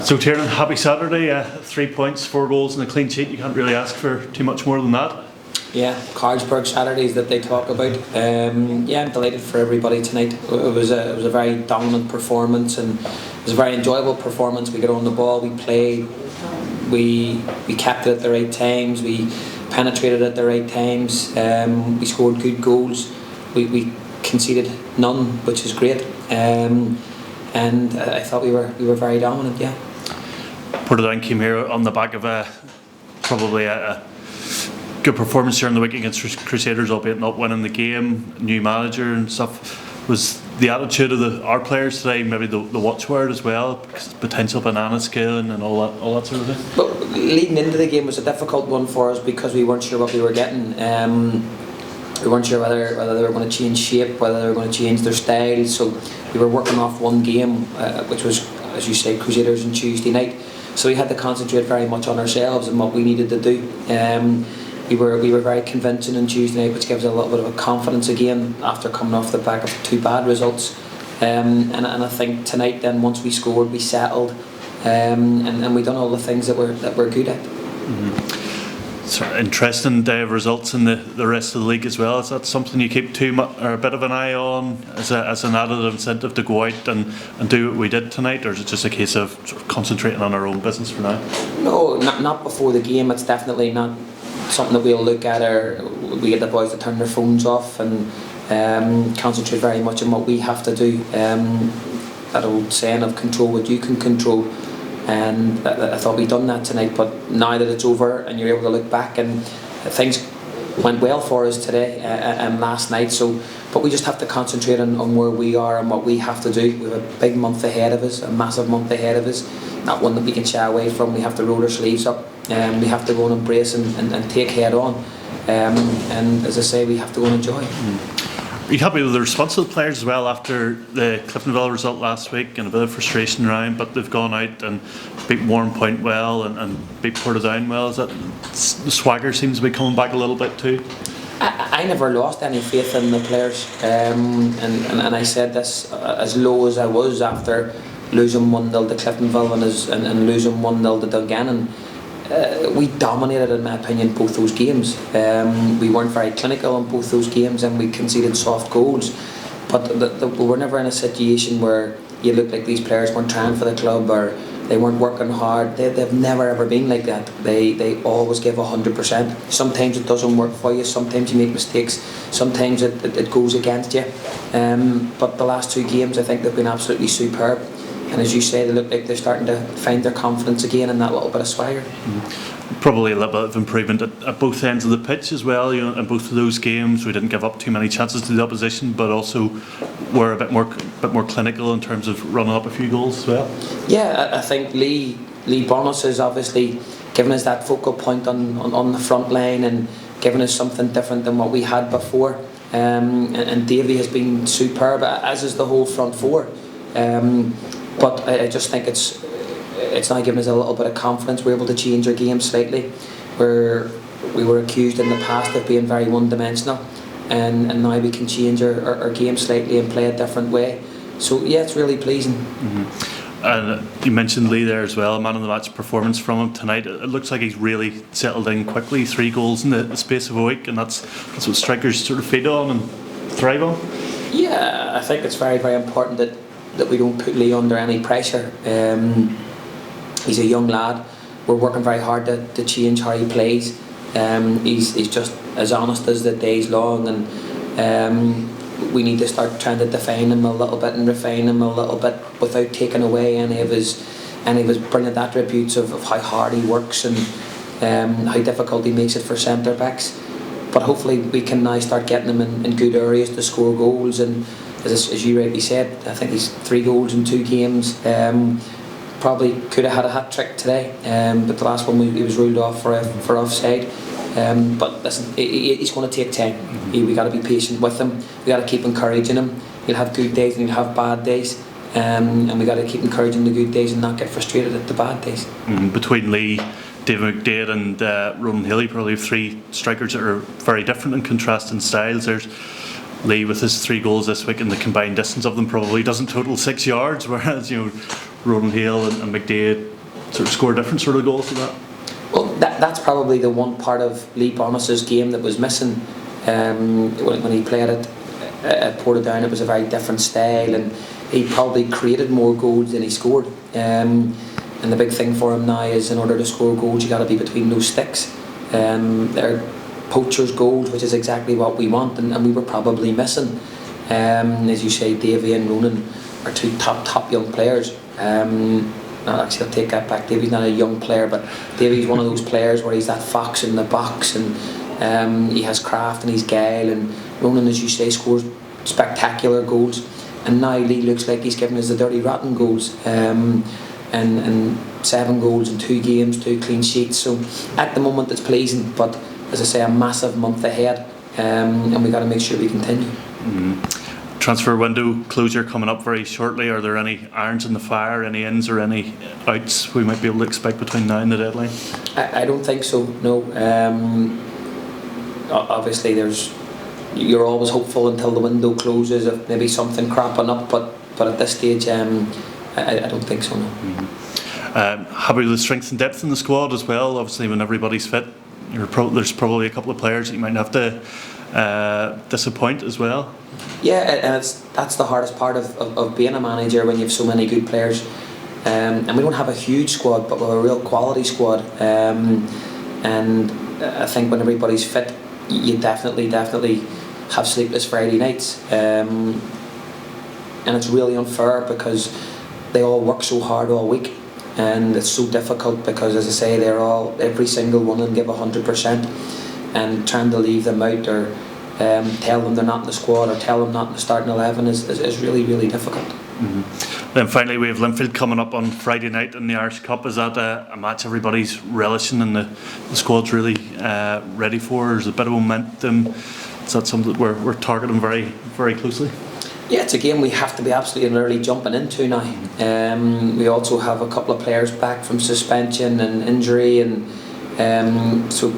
So Tiernan, happy Saturday, 3 points, 4 goals and a clean sheet. You can't really ask for too much more than that. Yeah, Carlsberg Saturdays that they talk about. Yeah, I'm delighted for everybody tonight. It was a very dominant performance, and it was a very enjoyable performance. We got on the ball, we played, we kept it at the right times, we penetrated at the right times, we scored good goals, we conceded none, which is great, and I thought we were very dominant. Yeah. Portadown came here on the back of probably a good performance during the week against Crusaders, albeit not winning the game. New manager and stuff. Was the attitude of our players today maybe the watchword as well? Potential banana skin and all that sort of thing. But leading into the game was a difficult one for us because we weren't sure what we were getting. We weren't sure whether they were going to change shape, whether they were going to change their style. So we were working off one game, which was, as you say, Crusaders on Tuesday night. So we had to concentrate very much on ourselves and what we needed to do. We were very convincing on Tuesday night, which gives us a little bit of a confidence again after coming off the back of 2 bad results. And I think tonight, then once we scored, we settled, and we done all the things that we're good at. Mm-hmm. Sort of interesting day of results in the rest of the league as well. Is that something you keep or a bit of an eye on as an added incentive to go out and do what we did tonight, or is it just a case of sort of concentrating on our own business for now? No, not before the game. It's definitely not something that we'll look at, or we get the boys to turn their phones off and concentrate very much on what we have to do. That old saying of control what you can control. And I thought we'd done that tonight, but now that it's over and you're able to look back, and things went well for us today and last night. But we just have to concentrate on where we are and what we have to do. We have a big month ahead of us, a massive month ahead of us, not one that we can shy away from. We have to roll our sleeves up, and we have to go and embrace and take head on. And as I say, we have to go and enjoy. Are you happy with the response of the players as well after the Cliftonville result last week and a bit of frustration around, but they've gone out and beat Warrenpoint well and beat Portadown well? Is that the swagger seems to be coming back a little bit too? I never lost any faith in the players, and I said this as low as I was after losing 1-0 to Cliftonville and losing 1-0 to Dungannon. We dominated, in my opinion, both those games. We weren't very clinical in both those games, and we conceded soft goals. But we were never in a situation where you looked like these players weren't trying for the club or they weren't working hard. They've never ever been like that. They always give 100%. Sometimes it doesn't work for you. Sometimes you make mistakes. Sometimes it goes against you. But the last 2 games, I think they've been absolutely superb. And as you say, they look like they're starting to find their confidence again and that little bit of swagger. Probably a little bit of improvement at both ends of the pitch as well. You know, in both of those games, we didn't give up too many chances to the opposition, but also were a bit more clinical in terms of running up a few goals as well. Yeah, I think Lee Bonus has obviously given us that focal point on the front line and given us something different than what we had before. And Davey has been superb, as is the whole front four. But I just think it's now given us a little bit of confidence. We're able to change our game slightly, where we were accused in the past of being very one-dimensional, and now we can change our game slightly and play a different way. So yeah, it's really pleasing. Mm-hmm. And you mentioned Lee there as well, man of the match performance from him tonight. It looks like he's really settled in quickly, 3 goals in the space of a week, and that's what strikers sort of feed on and thrive on. Yeah, I think it's very, very important that we don't put Lee under any pressure. He's a young lad. We're working very hard to change how he plays. He's just as honest as the day's long, and we need to start trying to define him a little bit and refine him a little bit without taking away any of his brilliant attributes of how hard he works and how difficult he makes it for centre backs. But hopefully we can now start getting him in good areas to score goals, and as you rightly said, I think he's 3 goals in 2 games. Probably could have had a hat-trick today, but the last one he was ruled off for offside. But listen, he's going to take time. We got to be patient with him. We got to keep encouraging him. He'll have good days and he'll have bad days, and we got to keep encouraging the good days and not get frustrated at the bad days. Between Lee, David McDade and Ronan Healy, probably 3 strikers that are very different and contrasting styles. There's Lee with his 3 goals this week, and the combined distance of them probably doesn't total 6 yards, whereas Ronan Hale and McDade to score different sort of goals to that? Well, that's probably the one part of Lee Bonus's game that was missing. When he played it at Portadown, it was a very different style, and he probably created more goals than he scored. And the big thing for him now is, in order to score goals, you got to be between those sticks. They're poachers' goals, which is exactly what we want, and we were probably missing. As you say, Davy and Ronan are two top young players. Actually, I'll take that back. Davy's not a young player, but Davy's one of those players where he's that fox in the box, and he has craft and he's guile. And Ronan, as you say, scores spectacular goals. And now Lee looks like he's giving us the dirty rotten goals. And 7 goals in 2 games, 2 clean sheets. So at the moment it's pleasing, but as I say, a massive month ahead, and we got to make sure we continue. Transfer window closure coming up very shortly. Are there any irons in the fire, any ins or any outs we might be able to expect between now and the deadline? I don't think so, no. Obviously you're always hopeful until the window closes of maybe something cropping up, but at this stage I don't think so, no. Happy with the strength and depth in the squad as well. Obviously when everybody's fit, there's probably a couple of players that you might have to disappoint as well. Yeah, and that's the hardest part of being a manager, when you have so many good players. And we don't have a huge squad, but we have a real quality squad. And I think when everybody's fit, you definitely have sleepless Friday nights. And it's really unfair because they all work so hard all week. And it's so difficult because, as I say, every single one of them give 100%, and trying to leave them out or tell them they're not in the squad or tell them not in the starting 11 is really, really difficult. Then finally we have Linfield coming up on Friday night in the Irish Cup. Is that a match everybody's relishing and the squad's really ready for? There's a bit of momentum. Is that something that we're targeting very, very closely? Yeah, it's a game we have to be absolutely early jumping into now. We also have a couple of players back from suspension and injury, and so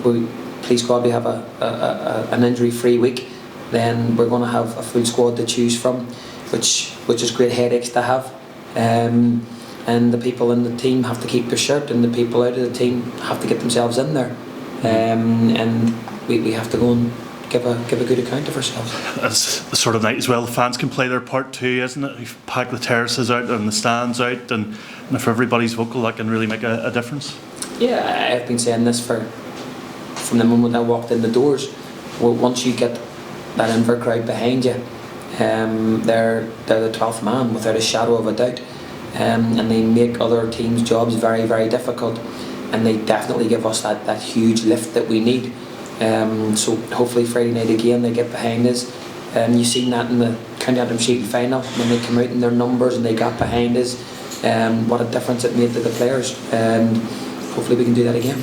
please God we have an injury-free week. Then we're going to have a full squad to choose from, which is great headaches to have. And the people in the team have to keep their shirt, and the people out of the team have to get themselves in there. And we have to go and give a good account of ourselves. It's the sort of night as well the fans can play their part too, isn't it? You've packed the terraces out and the stands out, and if everybody's vocal, that can really make a difference. Yeah, I've been saying this from the moment I walked in the doors. Well, once you get that Inver crowd behind you, they're the 12th man without a shadow of a doubt, and they make other teams' jobs very, very difficult, and they definitely give us that huge lift that we need. So hopefully Friday night again they get behind us. You've seen that in the County Antrim Shield final when they came out in their numbers and they got behind us. What a difference it made to the players, and hopefully we can do that again.